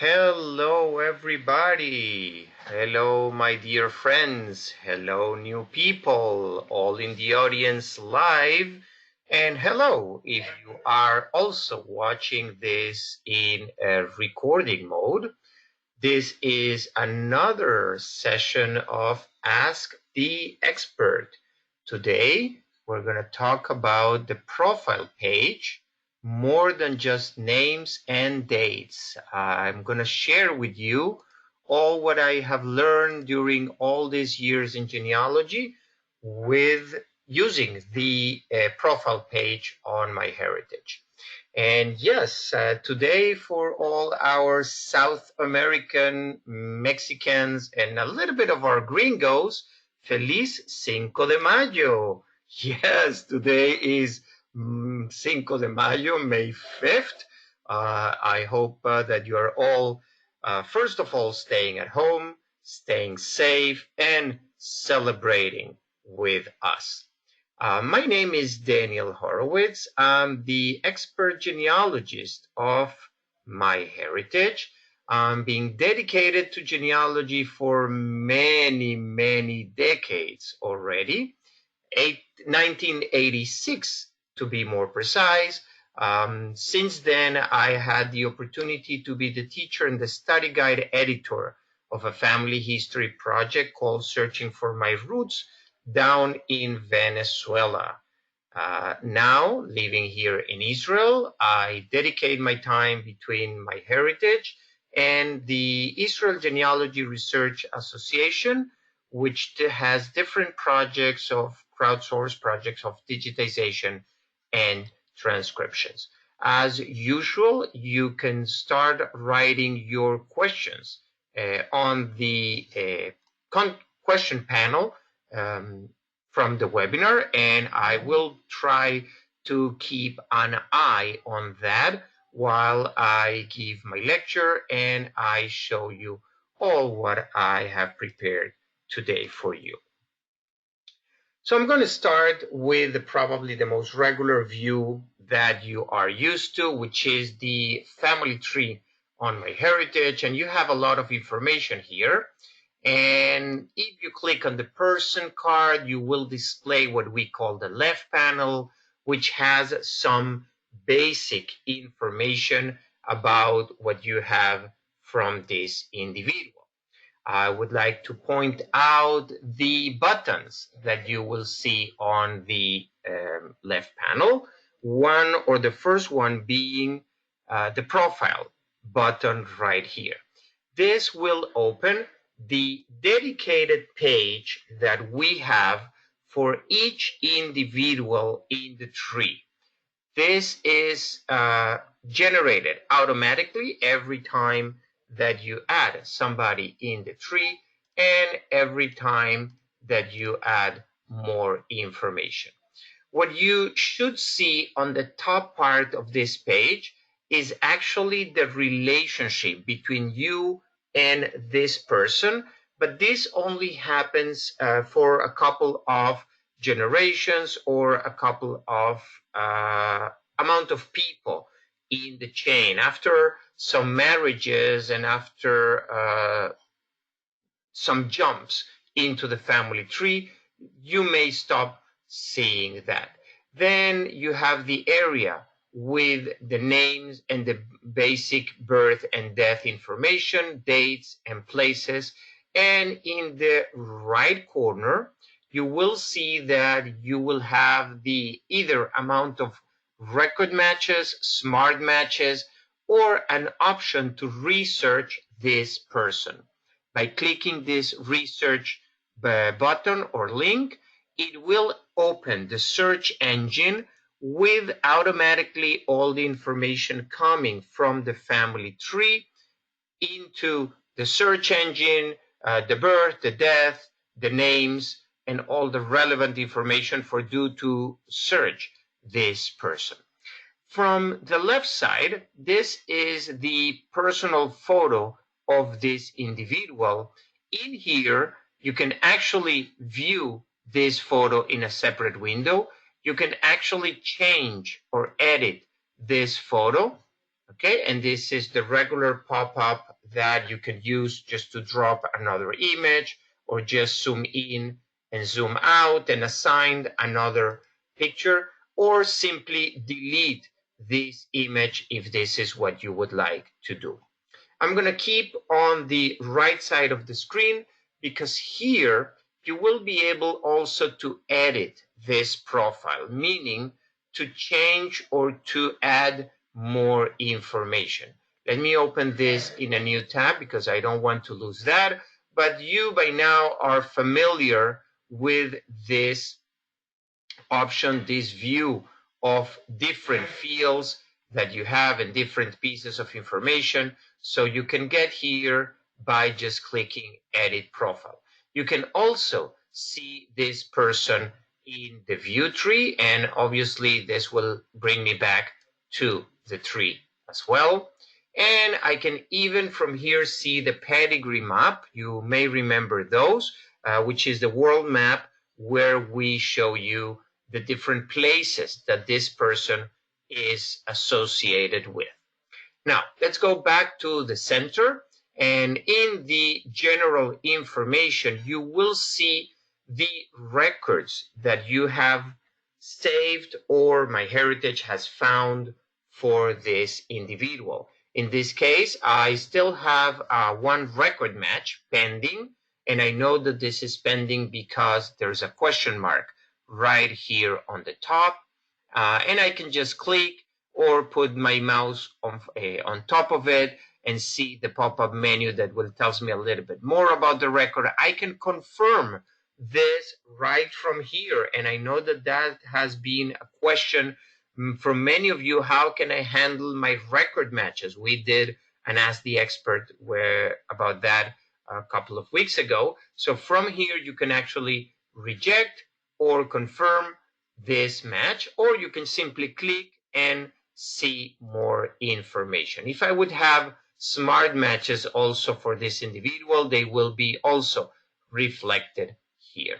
Hello, everybody. Hello, my dear friends. Hello, new people, all in the audience live. And hello, if you are also watching this in a recording mode. This is another session of Ask the Expert. Today, we're going to talk about the profile page, more than just names and dates. I'm going to share with you all what I have learned during all these years in genealogy with using the profile page on MyHeritage. And yes, today for all our South American Mexicans and a little bit of our gringos, Feliz Cinco de Mayo. Yes, today is Cinco de Mayo, May 5th. I hope that you are all, first of all, staying at home, staying safe, and celebrating with us. My name is Daniel Horowitz. I'm the expert genealogist of MyHeritage. I'm being dedicated to genealogy for many, many decades already. 1986 to be more precise. Since then, I had the opportunity to be the teacher and the study guide editor of a family history project called Searching for My Roots down in Venezuela. Now, living here in Israel, I dedicate my time between MyHeritage and the Israel Genealogy Research Association, which has different projects of crowdsourced projects of digitization and transcriptions. As usual, you can start writing your questions on the question panel from the webinar, and I will try to keep an eye on that while I give my lecture and I show you all what I have prepared today for you. So I'm going to start with probably the most regular view that you are used to, which is the family tree on MyHeritage, and you have a lot of information here. And if you click on the person card, you will display what we call the left panel, which has some basic information about what you have from this individual. I would like to point out the buttons that you will see on the left panel. One, or the first one, being the profile button right here. This will open the dedicated page that we have for each individual in the tree. This is generated automatically every time that you add somebody in the tree and every time that you add more information. What you should see on the top part of this page is actually the relationship between you and this person, but this only happens for a couple of generations or a couple of amount of people in the chain. After some marriages and after some jumps into the family tree, you may stop seeing that. Then you have the area with the names and the basic birth and death information, dates and places. And in the right corner, you will see that you will have the either amount of record matches, smart matches, or an option to research this person. By clicking this research button or link, it will open the search engine with automatically all the information coming from the family tree into the search engine, the birth, the death, the names, and all the relevant information for you to search this person. From the left side, this is the personal photo of this individual. In here, you can actually view this photo in a separate window. You can actually change or edit this photo Okay, and this is the regular pop-up that you can use just to drop another image or just zoom in and zoom out and assign another picture, or simply delete this image if this is what you would like to do. I'm going to keep on the right side of the screen because here you will be able also to edit this profile, meaning to change or to add more information. Let me open this in a new tab because I don't want to lose that. But you by now are familiar with this option, this view of different fields that you have and different pieces of information. So you can get here by just clicking edit profile. You can also see this person in the view tree, and obviously this will bring me back to the tree as well. And I can even from here see the pedigree map. You may remember those, which is the world map where we show you the different places that this person is associated with. Now, let's go back to the center. And in the general information, you will see the records that you have saved or MyHeritage has found for this individual. In this case, I still have one record match pending, and I know that this is pending because there's a question mark right here on the top, and I can just click or put my mouse on top of it and see the pop-up menu that will tells me a little bit more about the record. I can confirm this right from here, and I know that that has been a question from many of you. How can I handle my record matches? We did an Ask the Expert about that a couple of weeks ago. So from here you can actually reject or confirm this match, or you can simply click and see more information. If I would have smart matches also for this individual, they will be also reflected here.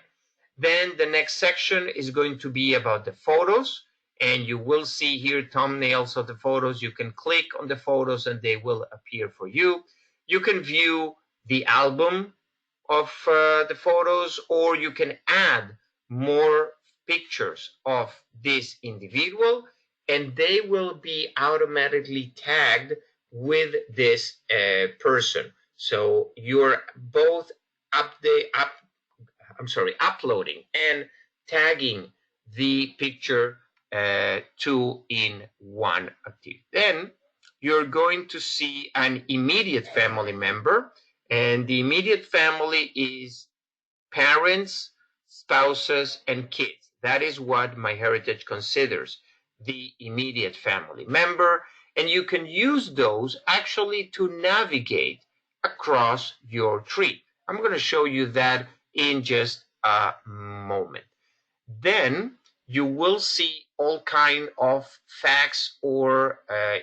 Then the next section is going to be about the photos, and you will see here thumbnails of the photos. You can click on the photos and they will appear for you. You can view the album of the photos, or you can add more pictures of this individual, and they will be automatically tagged with this person. So you're both uploading and tagging the picture two in one activity. Then you're going to see an immediate family member, and the immediate family is parents, spouses, and kids. That is what MyHeritage considers the immediate family member, and you can use those actually to navigate across your tree. I'm going to show you that in just a moment. Then you will see all kind of facts or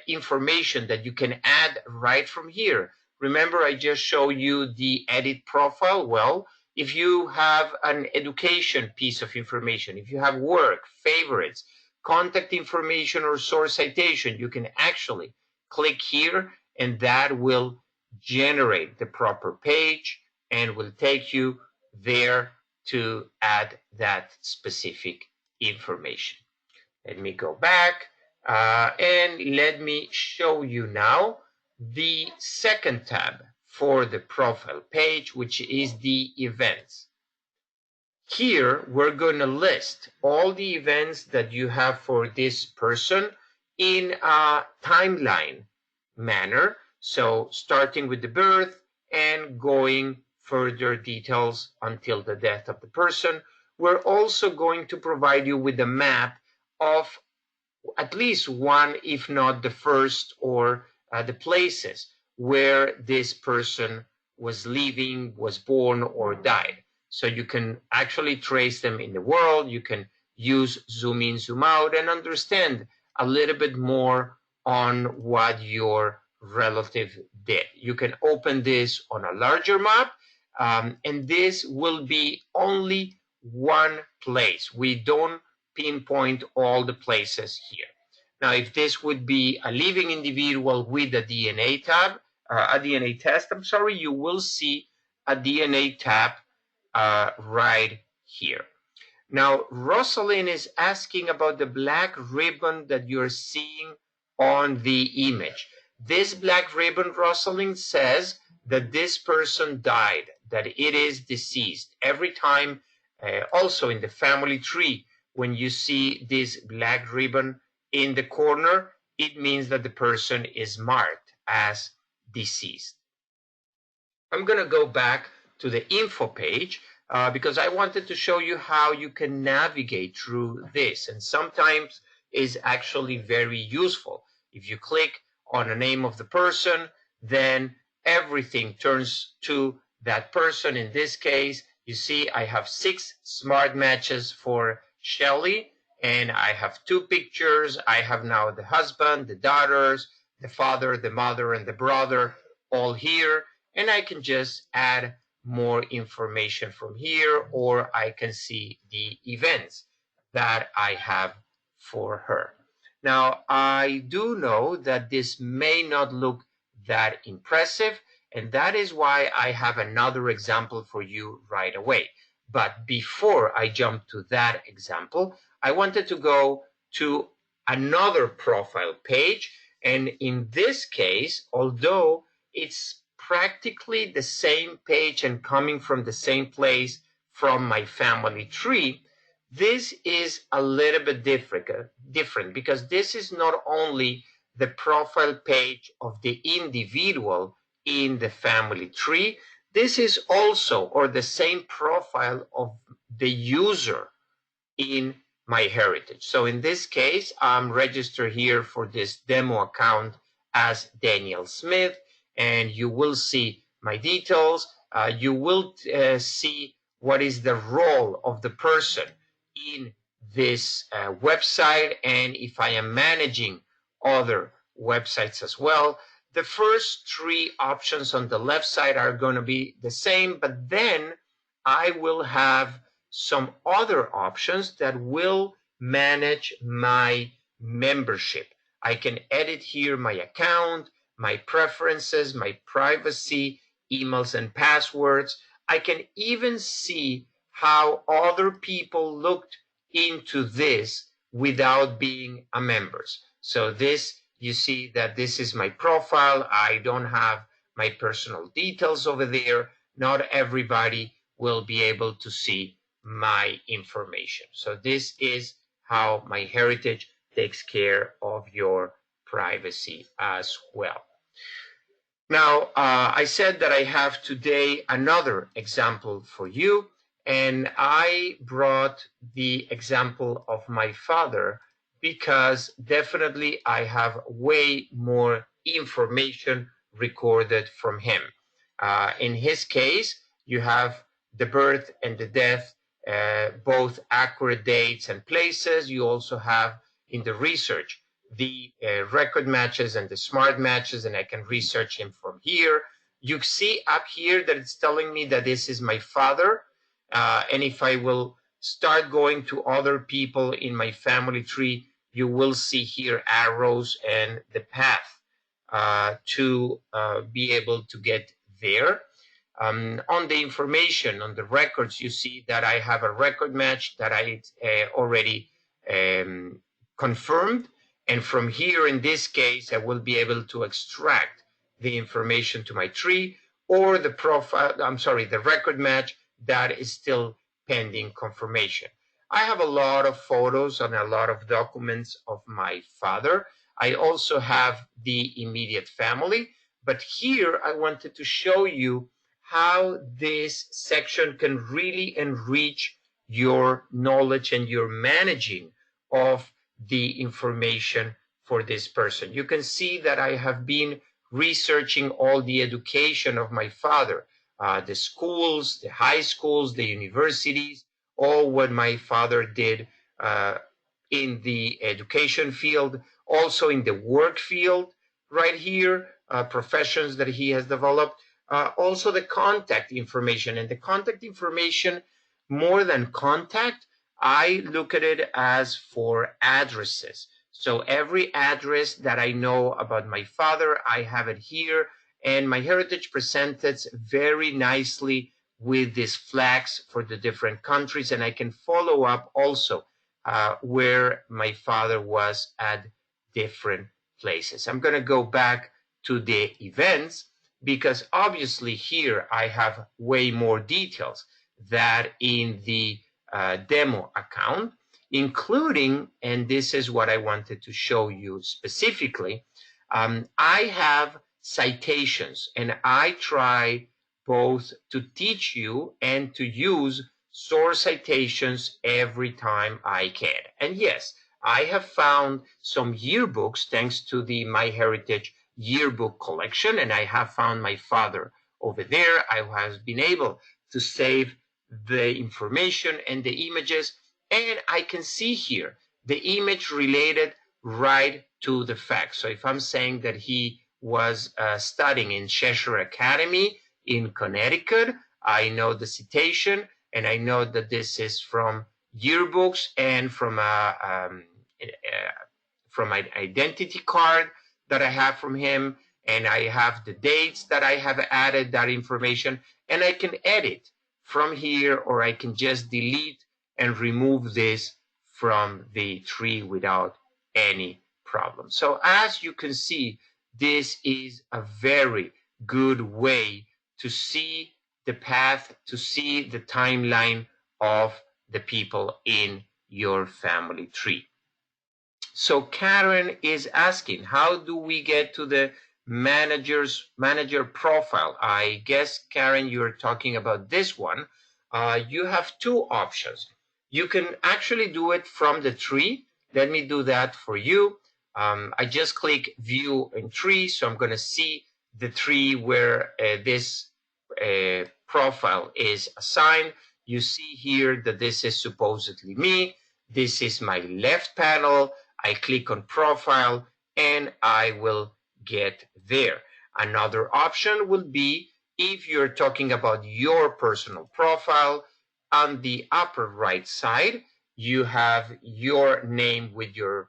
information that you can add right from here. Remember, I just showed you the edit profile. Well, if you have an education piece of information, if you have work, favorites, contact information, or source citation, you can actually click here, and that will generate the proper page and will take you there to add that specific information. Let me go back and let me show you now the second tab for the profile page, which is the events. Here, we're going to list all the events that you have for this person in a timeline manner. So starting with the birth and going further details until the death of the person. We're also going to provide you with a map of at least one, if not the first, or the places where this person was living, was born, or died. So you can actually trace them in the world. You can use zoom in, zoom out, and understand a little bit more on what your relative did. You can open this on a larger map, and this will be only one place. We don't pinpoint all the places here. Now, if this would be a living individual with a DNA tab, a DNA test, I'm sorry, you will see a DNA tab right here. Now, Rosalind is asking about the black ribbon that you're seeing on the image. This black ribbon, Rosalind, says that this person died, that it is deceased. Every time, also in the family tree, when you see this black ribbon in the corner, it means that the person is marked as deceased. I'm going to go back to the info page because I wanted to show you how you can navigate through this. And sometimes is actually very useful. If you click on the name of the person, then everything turns to that person. In this case, you see I have 6 smart matches for Shelly, and I have 2 pictures. I have now the husband, the daughters, the father, the mother, and the brother all here. And I can just add more information from here, or I can see the events that I have for her. Now, I do know that this may not look that impressive, and that is why I have another example for you right away. But before I jump to that example, I wanted to go to another profile page. And in this case, although it's practically the same page and coming from the same place from my family tree, this is a little bit different because this is not only the profile page of the individual in the family tree, this is also or the same profile of the user in MyHeritage. So in this case, I'm registered here for this demo account as Daniel Smith, and you will see my details. You will see what is the role of the person in this website, and if I am managing other websites as well. The first 3 options on the left side are going to be the same, but then I will have some other options that will manage my membership. I can edit here my account, my preferences, my privacy, emails and passwords. I can even see how other people looked into this without being a member. So this, you see that this is my profile. I don't have my personal details over there. Not everybody will be able to see my information. So this is how MyHeritage takes care of your privacy as well. Now, I said that I have today another example for you, and I brought the example of my father because definitely I have way more information recorded from him. In his case, you have the birth and the death, both accurate dates and places. You also have in the research the record matches and the smart matches, and I can research him from here. You see up here that it's telling me that this is my father, and if I will start going to other people in my family tree, you will see here arrows and the path to be able to get there. On the information, on the records, you see that I have a record match that I already confirmed. And from here, in this case, I will be able to extract the information to my tree, or the the record match that is still pending confirmation. I have a lot of photos and a lot of documents of my father. I also have the immediate family, but here I wanted to show you how this section can really enrich your knowledge and your managing of the information for this person. You can see that I have been researching all the education of my father, the schools, the high schools, the universities, all what my father did in the education field, also in the work field right here, professions that he has developed, also the contact information. And the contact information, more than contact, I look at it as for addresses. So every address that I know about my father, I have it here. And MyHeritage presented very nicely with these flags for the different countries. And I can follow up also where my father was at different places. I'm going to go back to the events because obviously here I have way more details that in the demo account, including, and this is what I wanted to show you specifically, I have citations, and I try both to teach you and to use source citations every time I can. And yes, I have found some yearbooks thanks to the MyHeritage yearbook collection, and I have found my father over there. I have been able to save the information and the images, and I can see here the image related right to the fact. So if I'm saying that he was studying in Cheshire Academy in Connecticut, I know the citation, and I know that this is from yearbooks and from an identity card that I have from him, and I have the dates that I have added that information, and I can edit from here, or I can just delete and remove this from the tree without any problem. So as you can see, this is a very good way to see the path, to see the timeline of the people in your family tree. So Karen is asking, how do we get to the manager profile? I guess, Karen, you're talking about this one. You have two options. You can actually do it from the tree. Let me do that for you. I just click view in tree, so I'm going to see the tree where this profile is assigned. You see here that this is supposedly me. This is my left panel. I click on profile and I will get there. Another option will be if you're talking about your personal profile, on the upper right side, you have your name with your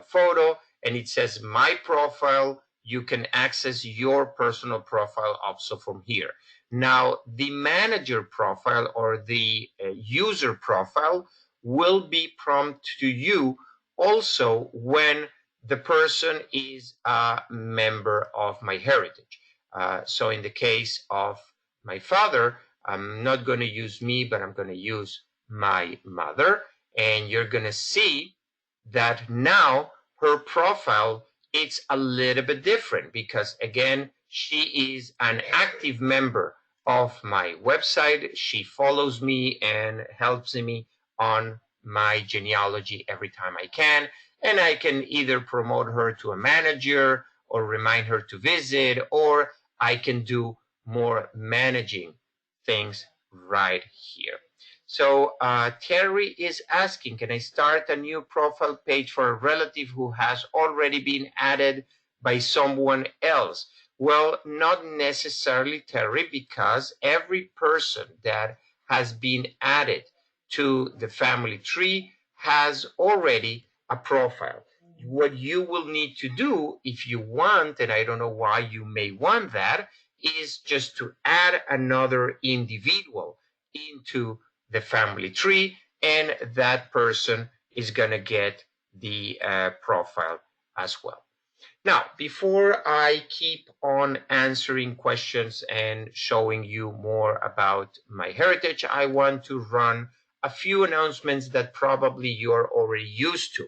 photo, and it says my profile. You can access your personal profile also from here. Now, the manager profile or the user profile will be prompted to you also when the person is a member of MyHeritage. So in the case of my father, I'm not going to use me, but I'm going to use my mother. And you're going to see that now her profile is a little bit different because, again, she is an active member of my website. She follows me and helps me on my genealogy every time I can. And I can either promote her to a manager or remind her to visit, or I can do more managing things right here. So Terry is asking, can I start a new profile page for a relative who has already been added by someone else? Well, not necessarily, Terry, because every person that has been added to the family tree has already a profile. What you will need to do if you want, and I don't know why you may want that, is just to add another individual into the family tree, and that person is going to get the profile as well. Now, before I keep on answering questions and showing you more about MyHeritage, I want to run a few announcements that probably you're already used to.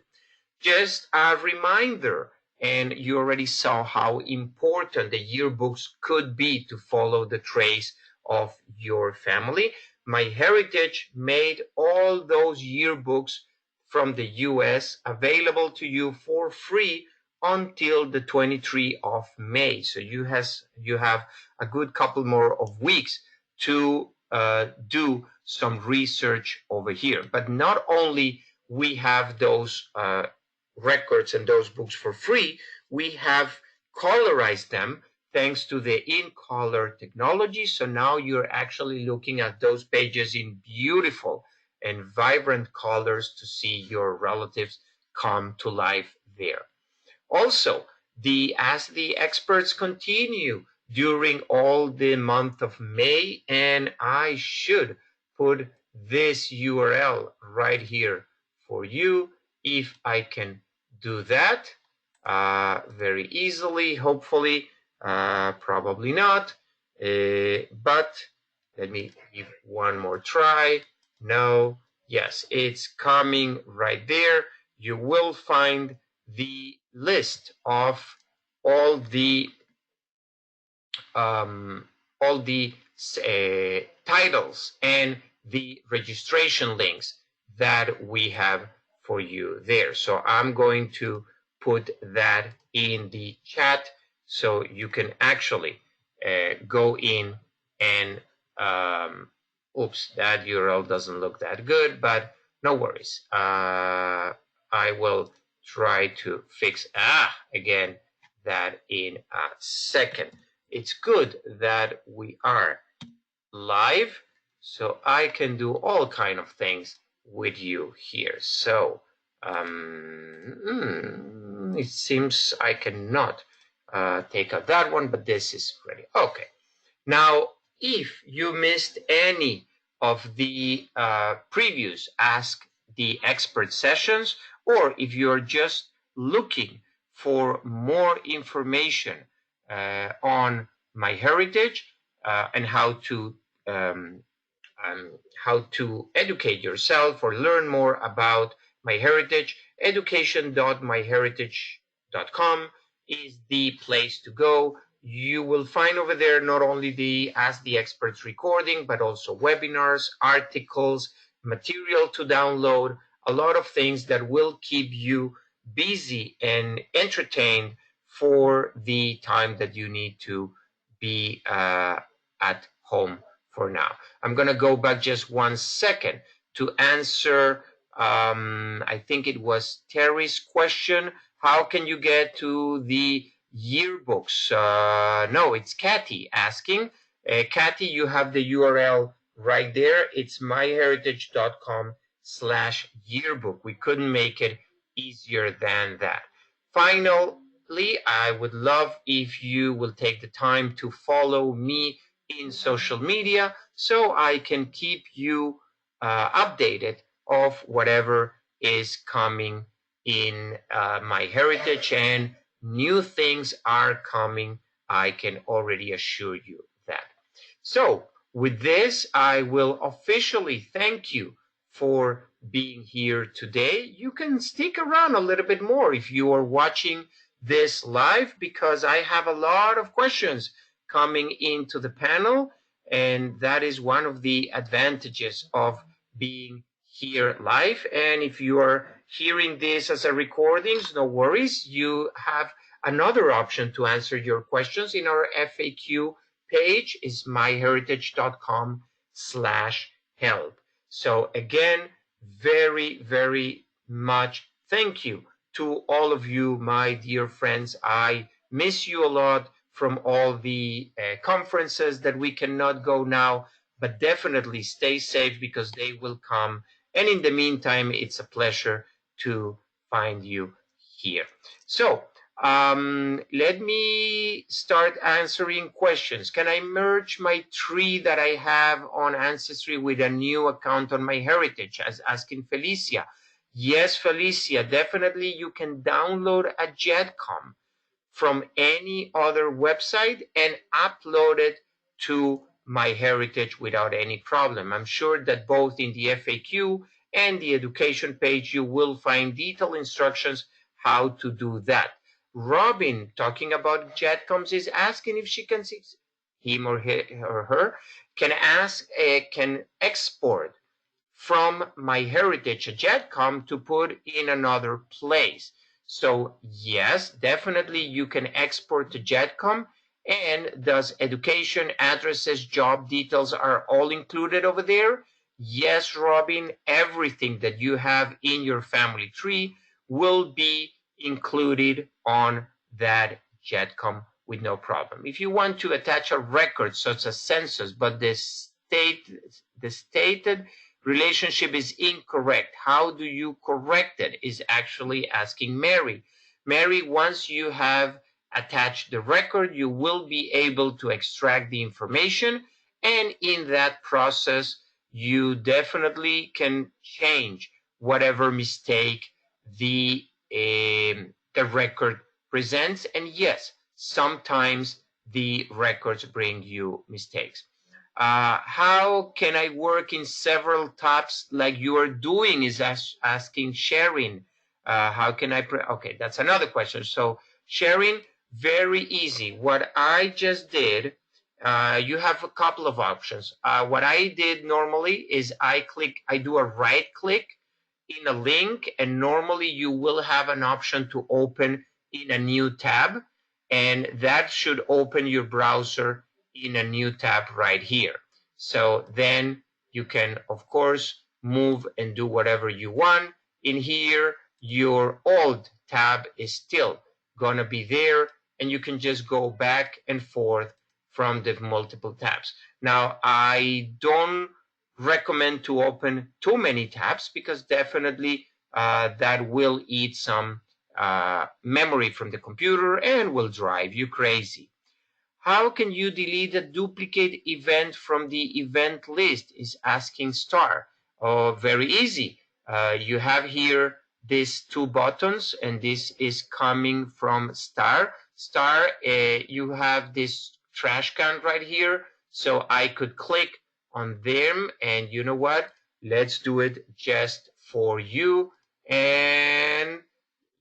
Just a reminder, and you already saw how important the yearbooks could be to follow the trace of your family. MyHeritage made all those yearbooks from the US available to you for free until the 23rd of May. So you have a good couple more of weeks to do some research over here. But not only we have those records and those books for free, we have colorized them thanks to the in-color technology. So now you're actually looking at those pages in beautiful and vibrant colors to see your relatives come to life there. Also, as the experts continue during all the month of May, and I should put this URL right here for you if I can do that very easily, hopefully, probably not, but let me give one more try. No, yes, it's coming right there. You will find the list of all the um, titles and the registration links that we have for you there. So I'm going to put that in the chat so you can actually go in and oops, that URL doesn't look that good, but no worries. I will try to fix again that in a second. It's good that we are live, so I can do all kind of things with you here. So it seems I cannot take out that one, but this is ready. Okay. Now, if you missed any of the previous Ask the Expert sessions, or if you're just looking for more information on MyHeritage and how to educate yourself or learn more about MyHeritage, education.myheritage.com is the place to go. You will find over there not only the Ask the Experts recording, but also webinars, articles, material to download, a lot of things that will keep you busy and entertained for the time that you need to be at home for now. I'm going to go back just 1 second to answer, I think it was Terry's question. How can you get to the yearbooks? No, it's Kathy asking. Kathy, you have the URL right there. It's myheritage.com/yearbook. We couldn't make it easier than that. Finally, I would love if you will take the time to follow me in social media so I can keep you updated of whatever is coming in MyHeritage, and new things are coming. I can already assure you that. So with this, I will officially thank you for being here today. You can stick around a little bit more if you are watching this live, because I have a lot of questions coming into the panel, and that is one of the advantages of being here live. And if you are hearing this as a recording, no worries, you have another option to answer your questions in our FAQ page, is myheritage.com/help. So again, very, very much thank you to all of you, my dear friends. I miss you a lot from all the conferences that we cannot go now, but definitely stay safe because they will come. And in the meantime, it's a pleasure to find you here. So let me start answering questions. Can I merge my tree that I have on Ancestry with a new account on MyHeritage? As asking Felicia. Yes, Felicia, definitely you can download a JEDCOM from any other website and upload it to MyHeritage without any problem. I'm sure that both in the FAQ and the education page, you will find detailed instructions how to do that. Robin, talking about JEDCOMs, is asking if she can see him or her can export from MyHeritage a JEDCOM to put in another place. So yes, definitely you can export to JEDCOM, and thus education, addresses, job details are all included over there. Yes, Robin, everything that you have in your family tree will be included on that JEDCOM with no problem. If you want to attach a record such as census, but the stated relationship is incorrect, how do you correct it? Is actually asking Mary. Mary, once you have attached the record, you will be able to extract the information, and in that process, you definitely can change whatever mistake the record presents. And yes, sometimes the records bring you mistakes. How can I work in several tabs like you are doing, is asking Sharing. How can I, okay, that's another question. So Sharing, very easy. What I just did, you have a couple of options. What I did normally is I do a right click in a link, and normally you will have an option to open in a new tab, and that should open your browser in a new tab right here. So then you can, of course, move and do whatever you want. In here, your old tab is still gonna be there, and you can just go back and forth from the multiple tabs. Now, I don't recommend to open too many tabs, because definitely that will eat some memory from the computer and will drive you crazy. How can you delete a duplicate event from the event list, is asking Star. Oh, very easy. You have here these two buttons, and this is coming from Star. Star, you have this trash can right here, so I could click on them, and you know what? Let's do it just for you. And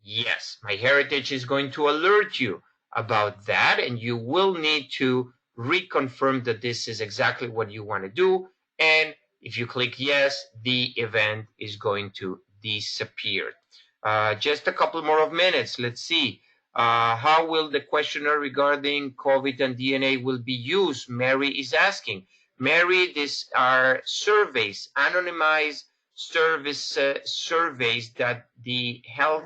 yes, MyHeritage is going to alert you about that, and you will need to reconfirm that this is exactly what you want to do. And if you click yes, the event is going to disappear. Just a couple more of minutes. Let's see. How will the questionnaire regarding COVID and DNA will be used? Mary is asking. Mary, these are surveys, anonymized surveys that the health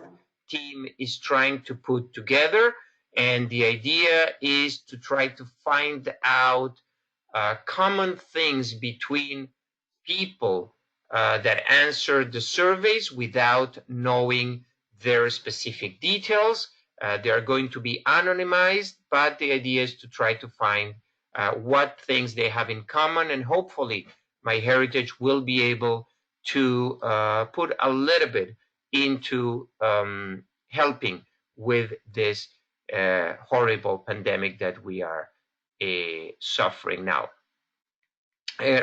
team is trying to put together, and the idea is to try to find out common things between people that answer the surveys without knowing their specific details. They are going to be anonymized, but the idea is to try to find what things they have in common, and hopefully MyHeritage will be able to put a little bit into helping with this horrible pandemic that we are suffering now.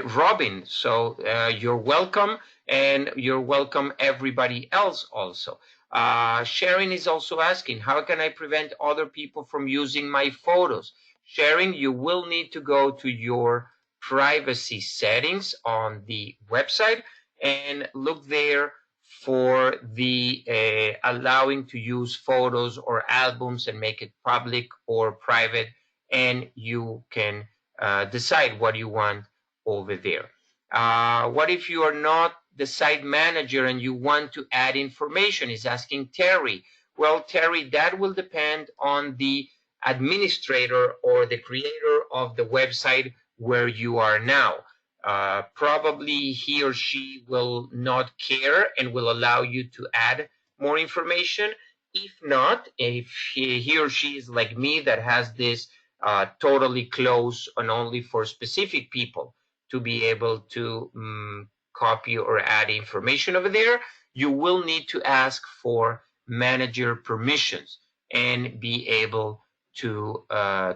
Robin, so you're welcome, and you're welcome everybody else also. Sharing is also asking, how can I prevent other people from using my photos? Sharing, you will need to go to your privacy settings on the website and look there for the allowing to use photos or albums and make it public or private, and you can decide what you want over there. What if you are not the site manager and you want to add information, is asking Terry. Well, Terry, that will depend on the administrator or the creator of the website where you are now. Probably he or she will not care and will allow you to add more information. If not, if he or she is like me that has this totally closed and only for specific people to be able to copy or add information over there, you will need to ask for manager permissions and be able to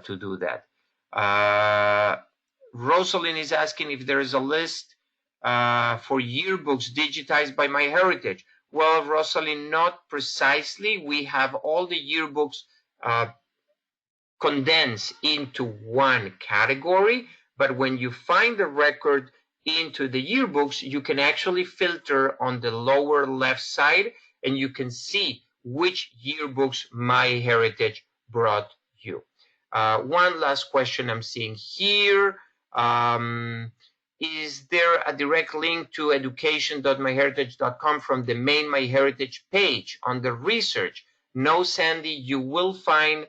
do that. Rosalind is asking if there is a list for yearbooks digitized by MyHeritage. Well, Rosalind, not precisely. We have all the yearbooks condensed into one category, but when you find the record into the yearbooks, you can actually filter on the lower left side, and you can see which yearbooks MyHeritage brought you. One last question I'm seeing here. Is there a direct link to education.myheritage.com from the main MyHeritage page on the research? No, Sandy, you will find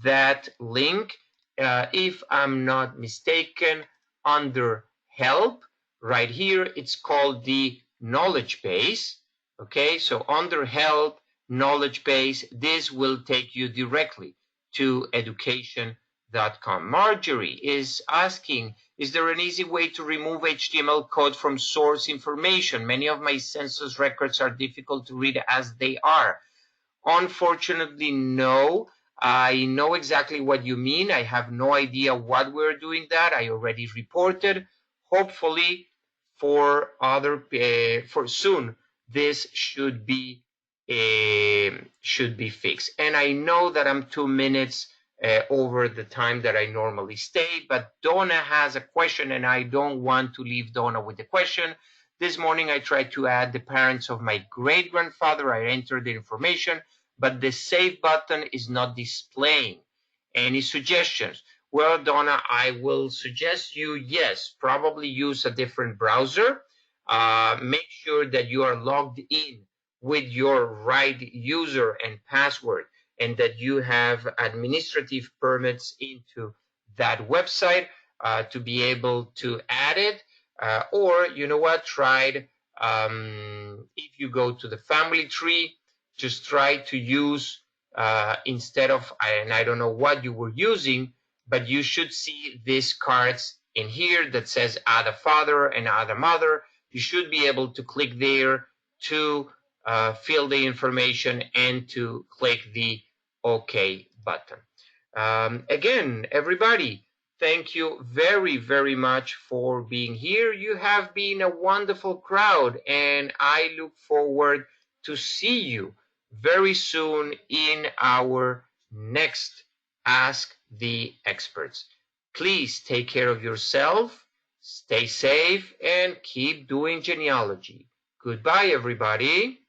that link, if I'm not mistaken, under help right here. It's called the knowledge base. Okay, so under help knowledge base, this will take you directly to education.com. Marjorie is asking, is there an easy way to remove HTML code from source information? Many of my census records are difficult to read as they are. Unfortunately, no. I know exactly what you mean. I have no idea what we're doing that. I already reported. Hopefully, for soon, this should be fixed. And I know that I'm 2 minutes over the time that I normally stay, but Donna has a question, and I don't want to leave Donna with the question. This morning, I tried to add the parents of my great-grandfather. I entered the information, but the save button is not displaying. Any suggestions? Well, Donna, I will suggest you, yes, probably use a different browser. Make sure that you are logged in with your right user and password, and that you have administrative permits into that website to be able to add it. Or, you know what, try if you go to the family tree, just try to use instead of, and I don't know what you were using, but you should see these cards in here that says add a father and add a mother. You should be able to click there to fill the information and to click the OK button. Again, everybody, thank you very, very much for being here. You have been a wonderful crowd, and I look forward to see you very soon in our next Ask the Experts. Please take care of yourself, stay safe, and keep doing genealogy. Goodbye, everybody.